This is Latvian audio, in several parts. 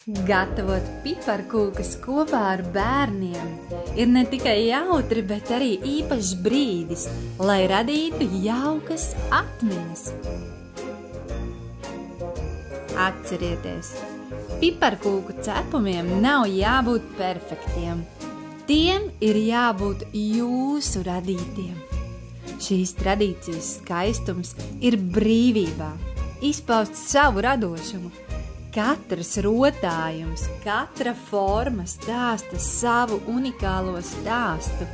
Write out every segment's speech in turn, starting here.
Gatavot piparkūkas kopā ar bērniem ir ne tikai jautri, bet arī īpašs brīdis, lai radītu jaukas atmiņas. Atcerieties, piparkūku cepumiem nav jābūt perfektiem. Tiem ir jābūt jūsu radītiem. Šīs tradīcijas skaistums ir brīvībā, izpaust savu radošumu. Katrs rotājums, katra forma stāsta savu unikālo stāstu.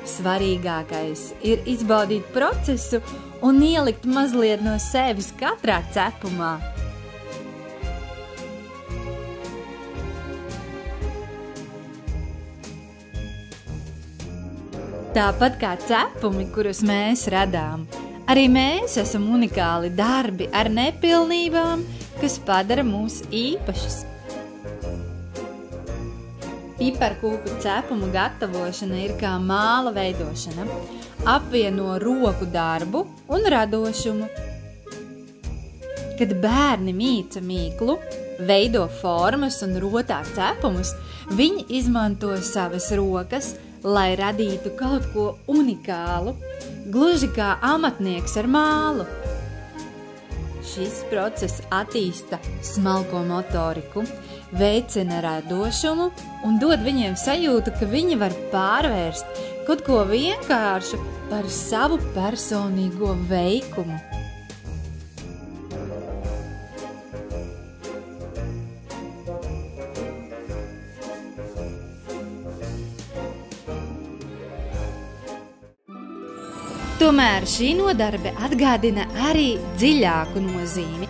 Svarīgākais ir izbaudīt procesu un ielikt mazliet no sevis katrā cepumā. Tāpat kā cepumi, kurus mēs radām, arī mēs esam unikāli darbi ar nepilnībām, kas padara mūs īpašus. Piparkūku cepumu gatavošana ir kā māla veidošana, apvieno roku darbu un radošumu. Kad bērni mīca mīklu, veido formas un rotā cepumus, viņi izmanto savas rokas, lai radītu kaut ko unikālu, gluži kā amatnieks ar mālu. Šis process attīsta smalko motoriku, veicina radošumu un dod viņiem sajūtu, ka viņi var pārvērst kaut ko vienkāršu par savu personīgo veikumu. Tomēr šī nodarbe atgādina arī dziļāku nozīmi.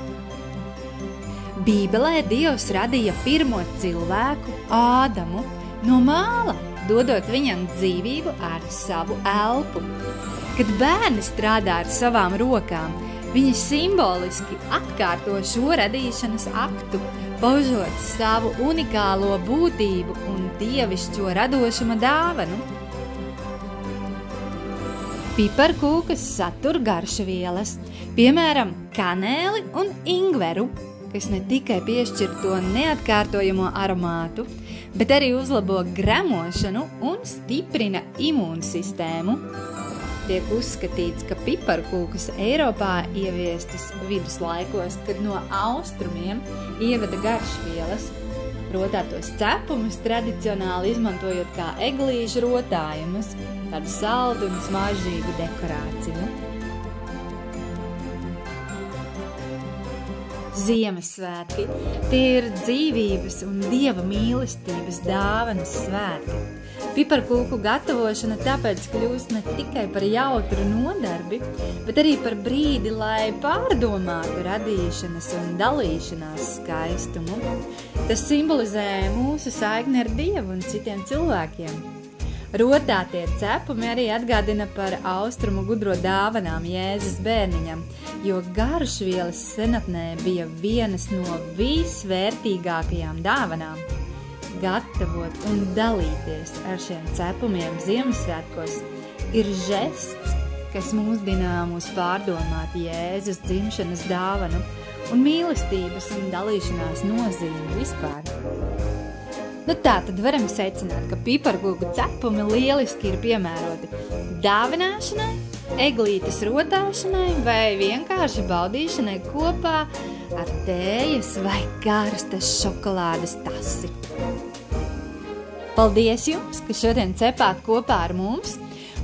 Bībelē Dievs radīja pirmo cilvēku, Ādamu, no māla, dodot viņam dzīvību ar savu elpu. Kad bērni strādā ar savām rokām, viņi simboliski atkārto šo radīšanas aktu, paužot savu unikālo būtību un dievišķo radošuma dāvanu. Piparkūkas satur garšvielas, piemēram, kanēli un ingveru, kas ne tikai piešķir to neatkārtojamo aromātu, bet arī uzlabo gremošanu un stiprina imūnsistēmu. Tiek uzskatīts, ka piparkūkas Eiropā ieviestas viduslaikos, kad no austrumiem ieveda garšvielas, rotātos cepumus tradicionāli izmantojot kā eglīšu rotājumus, tādu saldu un smaržīgu dekorāciju. Ziemassvētki – tie ir dzīvības un Dieva mīlestības dāvanas svētki. Piparkūku gatavošana tāpēc kļūst ne tikai par jautru nodarbi, bet arī par brīdi, lai pārdomātu radīšanas un dalīšanās skaistumu. Tas simbolizē mūsu saikni ar Dievu un citiem cilvēkiem. Rotātie cepumi arī atgādina par austrumu gudro dāvanām Jēzus bērniņam, jo garšvielas senatnē bija vienas no visvērtīgākajām dāvanām. Gatavot un dalīties ar šiem cepumiem Ziemassvētkos ir žests, kas mūsdinā mūs pārdomāt Jēzus dzimšanas dāvanu un mīlestības un dalīšanās nozīmi vispār. Tā tad varam secināt, ka piparkūku cepumi lieliski ir piemēroti dāvināšanai, eglītes rotāšanai vai vienkārši baudīšanai kopā ar tējas vai karstas šokolādes tasi. Paldies jums, ka šodien cepāt kopā ar mums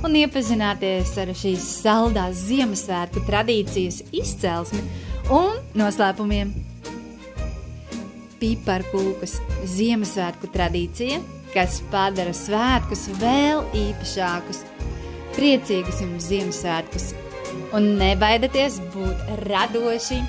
un iepazināties ar šīs saldās Ziemassvētku tradīcijas izcelsmi un noslēpumiem. Piparkūkas Ziemassvētku tradīcija, kas padara svētkus vēl īpašākus. Priecīgus jums Ziemassvētkus un nebaidieties būt radoši!